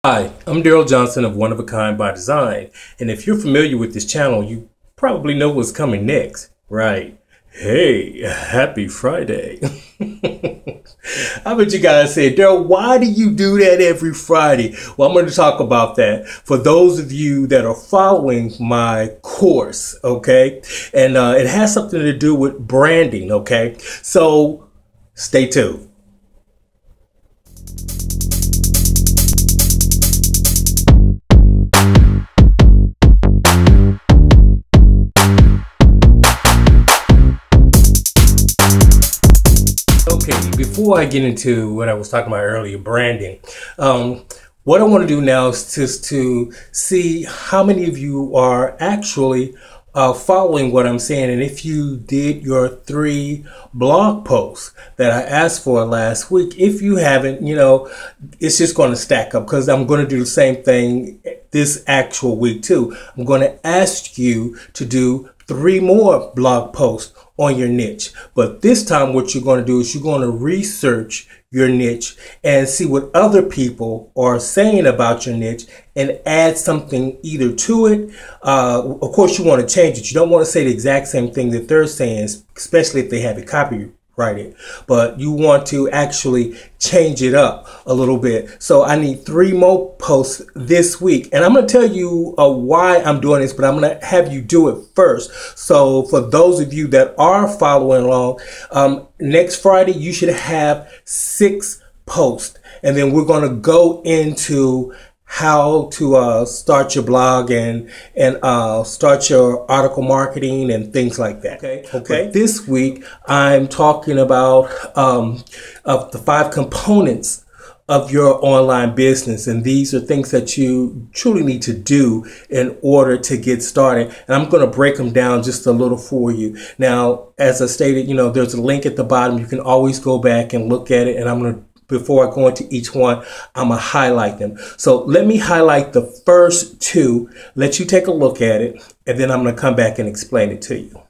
Hi, I'm Daryl Johnson of One of a Kind by Design, and if you're familiar with this channel, you probably know what's coming next, right? Hey, happy Friday. I bet you guys say, Daryl, why do you do that every Friday? Well, I'm going to talk about that for those of you that are following my course, okay? And it has something to do with branding, okay? So stay tuned. Okay, before I get into what I was talking about earlier, branding, what I want to do now is just to see how many of you are actually following what I'm saying. And if you did your 3 blog posts that I asked for last week, if you haven't, it's just going to stack up because I'm going to do the same thing this actual week too. I'm going to ask you to do 3 more blog posts on your niche. But this time what you're going to do is you're going to research your niche and see what other people are saying about your niche and add something either to it. Of course, you want to change it. You don't want to say the exact same thing that they're saying, especially if they have it copyrighted. But you want to actually change it up a little bit. So I need 3 more posts this week. And I'm going to tell you why I'm doing this, but I'm going to have you do it first. So for those of you that are following along, next Friday, you should have 6 posts. And then we're going to go into how to start your blog and start your article marketing and things like that. Okay. But this week I'm talking about of the 5 components of your online business, and these are things that you truly need to do in order to get started. And I'm going to break them down just a little for you. Now, as I stated, there's a link at the bottom. You can always go back and look at it, and I'm going to, before I go into each one, I'm going to highlight them. So let me highlight the first 2, let you take a look at it, and then I'm going to come back and explain it to you.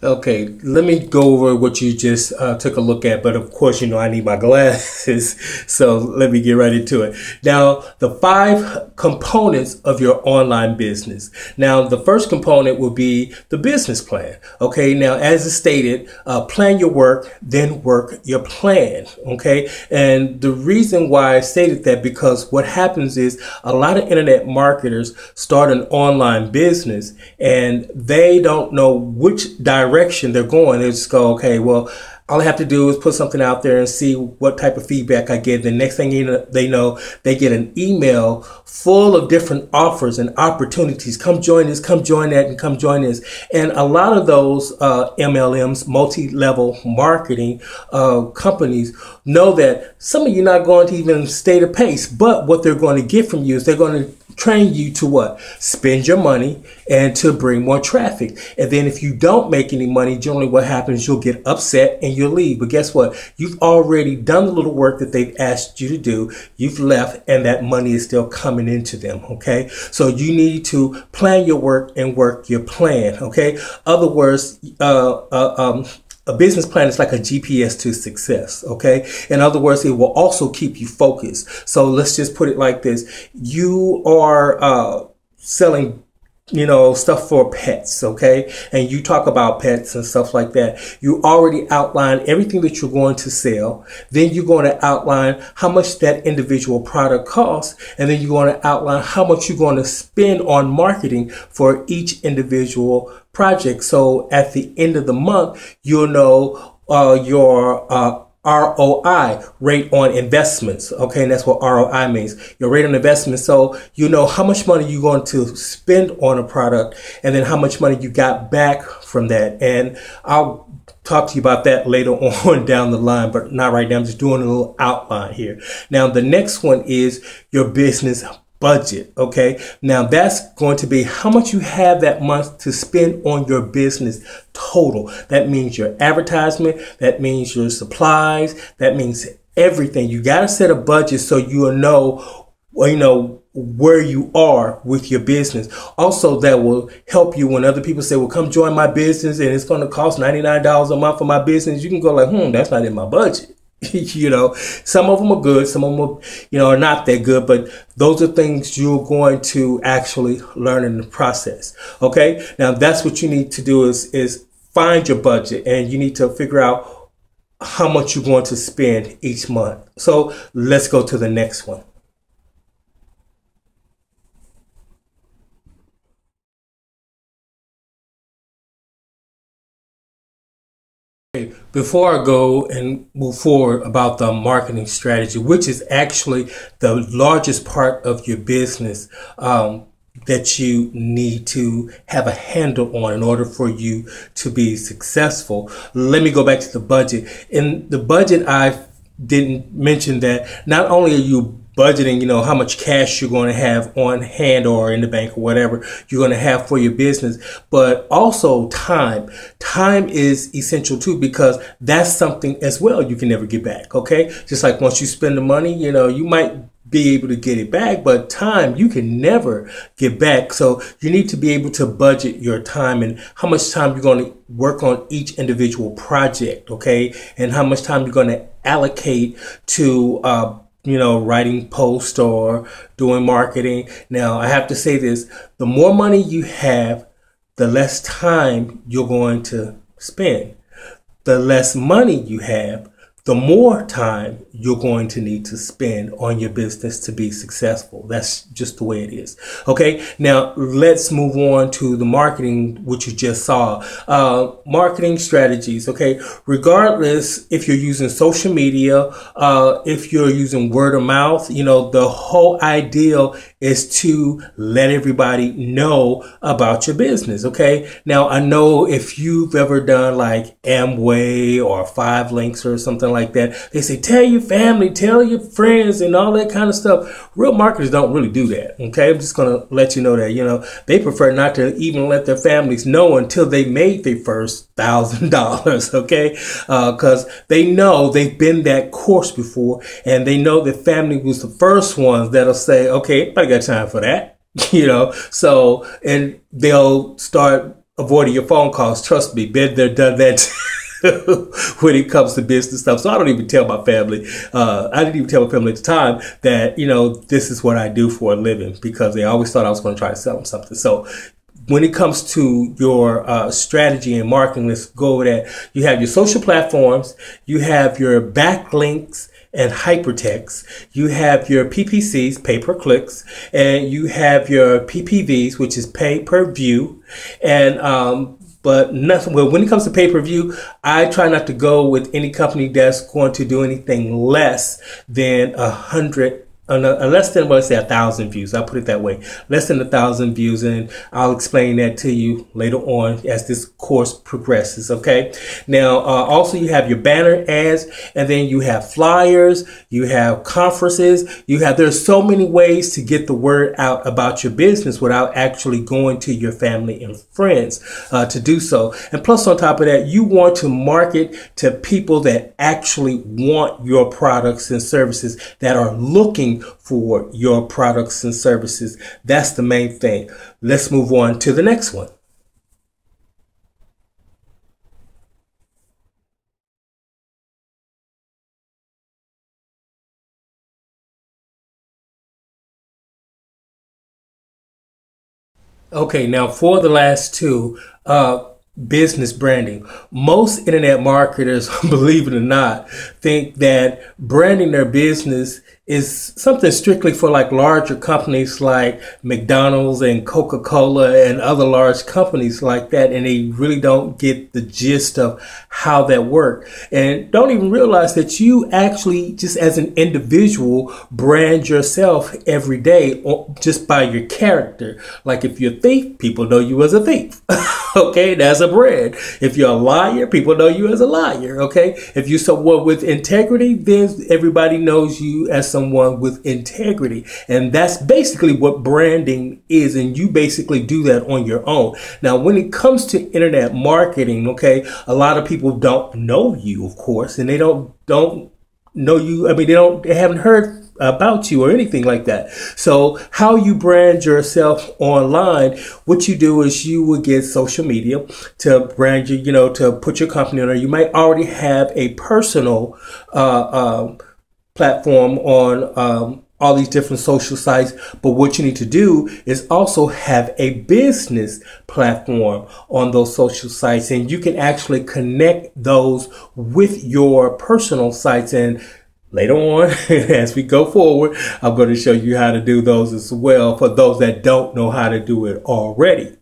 Okay, let me go over what you just took a look at, but of course, I need my glasses, so let me get right into it. Now, the 5 components of your online business. Now, the first component will be the business plan. Okay, now, as I stated, plan your work, then work your plan. Okay, and the reason why I stated that, because what happens is a lot of internet marketers start an online business and they don't know which direction they're going. They just go, okay, well, all I have to do is put something out there and see what type of feedback I get. The next thing they know, they get an email full of different offers and opportunities. Come join this, come join that, and come join this. And a lot of those MLMs, multi-level marketing companies, know that some of you are not going to even stay the pace. But what they're going to get from you is they're going to train you to what? Spend your money and to bring more traffic. And then if you don't make any money, generally what happens, you'll get upset and you'll leave. But guess what? You've already done the little work that they've asked you to do. You've left and that money is still coming into them. Okay. So you need to plan your work and work your plan. Okay. Other words, a business plan is like a GPS to success, okay? In other words, it will also keep you focused. So let's just put it like this. You are selling, stuff for pets, okay? And you talk about pets and stuff like that. You already outline everything that you're going to sell. Then you're going to outline how much that individual product costs. And then you're going to outline how much you're going to spend on marketing for each individual project. So at the end of the month, you'll know your ROI, rate on investments. Okay, and that's what ROI means, your rate on investment. So you know how much money you're going to spend on a product and then how much money you got back from that. And I'll talk to you about that later on down the line, but not right now. I'm just doing a little outline here. Now, the next one is your business budget. Okay. Now that's going to be how much you have that month to spend on your business total. That means your advertisement. That means your supplies. That means everything. You got to set a budget so you'll know, where you are with your business. Also, that will help you when other people say, well, come join my business and it's going to cost $99 a month for my business. You can go like, that's not in my budget. Some of them are good. Some of them are, are not that good, but those are things you're going to actually learn in the process. Okay. Now that's what you need to do is find your budget, and you need to figure out how much you're going to spend each month. So let's go to the next one. Before I go and move forward about the marketing strategy, which is actually the largest part of your business, that you need to have a handle on in order for you to be successful. Let me go back to the budget. In the budget, I didn't mention that not only are you budgeting, how much cash you're going to have on hand or in the bank or whatever you're going to have for your business, but also time. Time is essential too, because that's something as well you can never get back. Okay. Just like once you spend the money, you might be able to get it back, but time you can never get back. So you need to be able to budget your time and how much time you're going to work on each individual project. Okay. And how much time you're going to allocate to, writing posts or doing marketing. Now, I have to say this, the more money you have, the less time you're going to spend. The less money you have, the more time you're going to need to spend on your business to be successful. That's just the way it is. Okay. Now let's move on to the marketing, which you just saw. Marketing strategies. Okay. Regardless if you're using social media, if you're using word of mouth, the whole ideal is to let everybody know about your business. Okay. Now I know if you've ever done like Amway or 5 Links or something like that, they say, tell your family, tell your friends and all that kind of stuff. Real marketers don't really do that. Okay. I'm just going to let you know that, they prefer not to even let their families know until they made their first $1,000. Okay. Cause they know they've been that course before, and they know that family was the first ones that'll say, okay, I got time for that, so, and they'll start avoiding your phone calls. Trust me, been there, done that. When it comes to business stuff. So I don't even tell my family, I didn't even tell my family at the time that, this is what I do for a living, because they always thought I was going to try to sell them something. So when it comes to your strategy and marketing, let's go over that. You have your social platforms, you have your backlinks and hypertext, you have your PPCs, pay per clicks, and you have your PPVs, which is pay per view. And but nothing. Well, when it comes to pay-per-view, I try not to go with any company that's going to do anything less than 100. Less than, let's say, 1,000 views. I'll put it that way. Less than 1,000 views. And I'll explain that to you later on as this course progresses. Okay. Now, also you have your banner ads, and then you have flyers, you have conferences, there's so many ways to get the word out about your business without actually going to your family and friends, to do so. And plus on top of that, you want to market to people that actually want your products and services, that are looking for your products and services. That's the main thing. Let's move on to the next one. Okay, now for the last two, business branding. Most internet marketers, believe it or not, think that branding their business is something strictly for like larger companies like McDonald's and Coca-Cola and other large companies like that. And they really don't get the gist of how that works, and don't even realize that you actually, just as an individual, brand yourself every day just by your character. Like if you're a thief, people know you as a thief. Okay, that's a brand. If you're a liar, people know you as a liar. Okay, if you're someone with integrity, then everybody knows you as someone with integrity. And that's basically what branding is. And you basically do that on your own. Now, when it comes to internet marketing, okay, a lot of people don't know you, of course, and they don't know you. I mean, they haven't heard about you or anything like that. So how you brand yourself online, what you do is you will get social media to brand you, to put your company on there. You might already have a personal platform on all these different social sites, but what you need to do is also have a business platform on those social sites, and you can actually connect those with your personal sites. And later on, as we go forward, I'm going to show you how to do those as well for those that don't know how to do it already.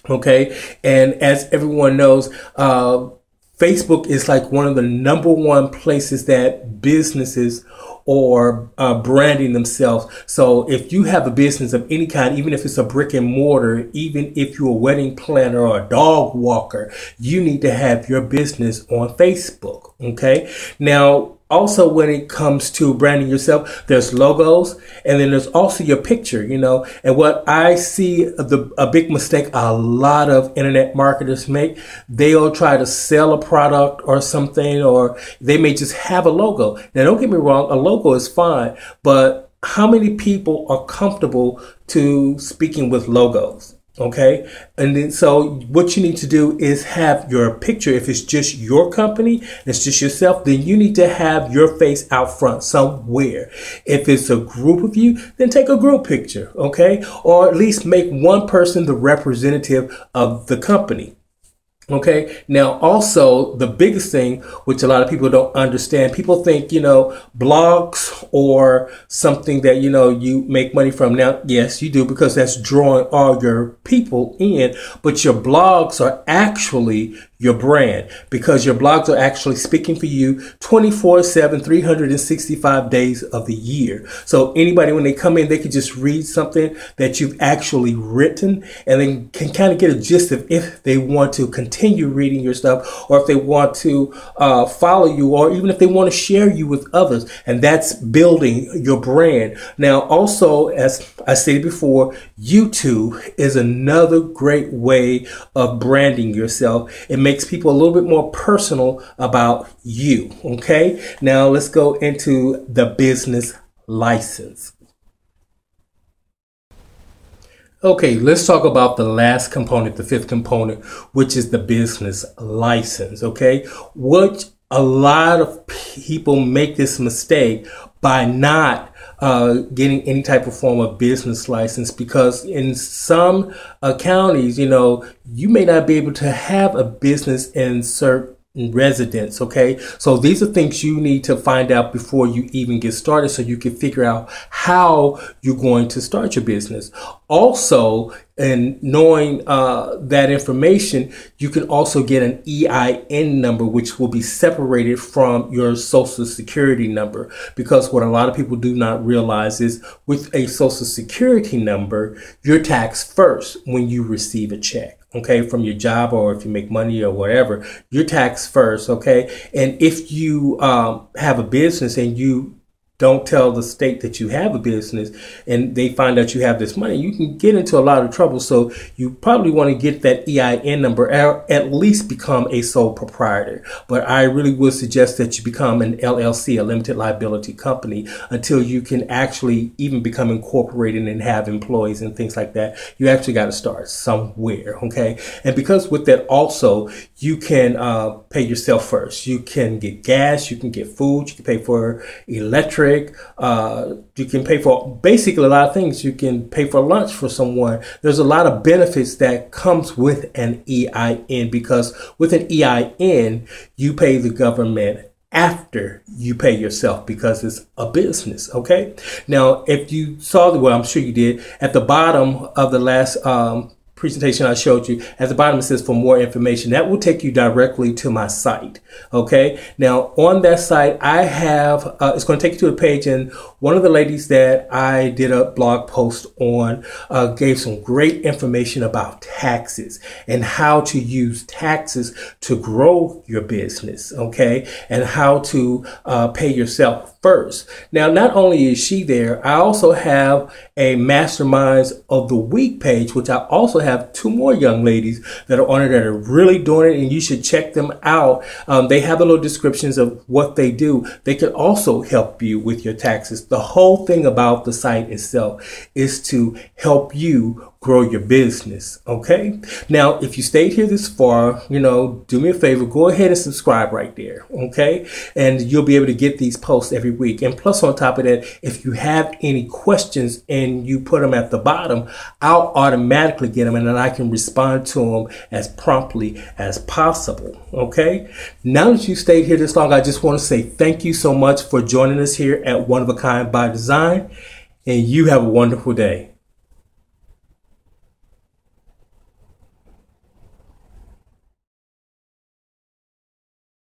Okay, and as everyone knows, Facebook is like one of the #1 places that businesses or branding themselves. So if you have a business of any kind, even if it's a brick and mortar, even if you're a wedding planner or a dog walker, you need to have your business on Facebook. Okay. Now, also, when it comes to branding yourself, there's logos, and then there's also your picture, and what I see a big mistake a lot of internet marketers make, they'll try to sell a product or something, or they may just have a logo. Now, don't get me wrong, a logo is fine, but how many people are comfortable to speaking with logos? Okay. And then, so what you need to do is have your picture. If it's just your company, it's just yourself, then you need to have your face out front somewhere. If it's a group of you, then take a group picture. Okay. Or at least make one person the representative of the company. Okay. Now, also the biggest thing, which a lot of people don't understand, people think, blogs or something that, you make money from. Now, yes, you do, because that's drawing all your people in, but your blogs are actually your brand, because your blogs are actually speaking for you 24/7, 365 days of the year. So anybody, when they come in, they can just read something that you've actually written, and then can kind of get a gist of if they want to continue reading your stuff, or if they want to follow you, or even if they want to share you with others. And that's building your brand. Now, also, as I stated before, YouTube is another great way of branding yourself. It makes people a little bit more personal about you. Okay. Now let's go into the business license. Okay, let's talk about the last component, the fifth component, which is the business license. Okay. What a lot of people make this mistake by not getting any type of form of business license, because in some counties, you may not be able to have a business in certain residents. Okay. So these are things you need to find out before you even get started, so you can figure out how you're going to start your business. Also, and knowing that information, you can also get an EIN number, which will be separated from your social security number. Because what a lot of people do not realize is, with a social security number, you're taxed first when you receive a check. Okay, from your job, or if you make money or whatever, you're taxed first. Okay. And if you have a business and you don't tell the state that you have a business, and they find out you have this money, you can get into a lot of trouble. So you probably want to get that EIN number, or at least become a sole proprietor. But I really would suggest that you become an LLC, a limited liability company, until you can actually even become incorporated and have employees and things like that. You actually got to start somewhere. Okay. And because with that also, you can pay yourself first. You can get gas, you can get food, you can pay for electric. You can pay for basically a lot of things. You can pay for lunch for someone. There's a lot of benefits that comes with an EIN, because with an EIN, you pay the government after you pay yourself, because it's a business. Okay. Now, if you saw well, I'm sure you did, at the bottom of the last presentation I showed you, at the bottom it says for more information. That will take you directly to my site. Okay. Now on that site, I have, it's going to take you to a page, and one of the ladies that I did a blog post on gave some great information about taxes and how to use taxes to grow your business. Okay. And how to pay yourself first. Now, not only is she there, I also have a Masterminds of the Week page, which I also have have 2 more young ladies that are on it that are really doing it, and you should check them out. They have the little descriptions of what they do. They can also help you with your taxes. The whole thing about the site itself is to help you grow your business. Okay. Now, if you stayed here this far, do me a favor, go ahead and subscribe right there. Okay. And you'll be able to get these posts every week. And plus, on top of that, if you have any questions and you put them at the bottom, I'll automatically get them and then I can respond to them as promptly as possible. Okay. Now that you stayed here this long, I just want to say thank you so much for joining us here at One of a Kind by Design, and you have a wonderful day.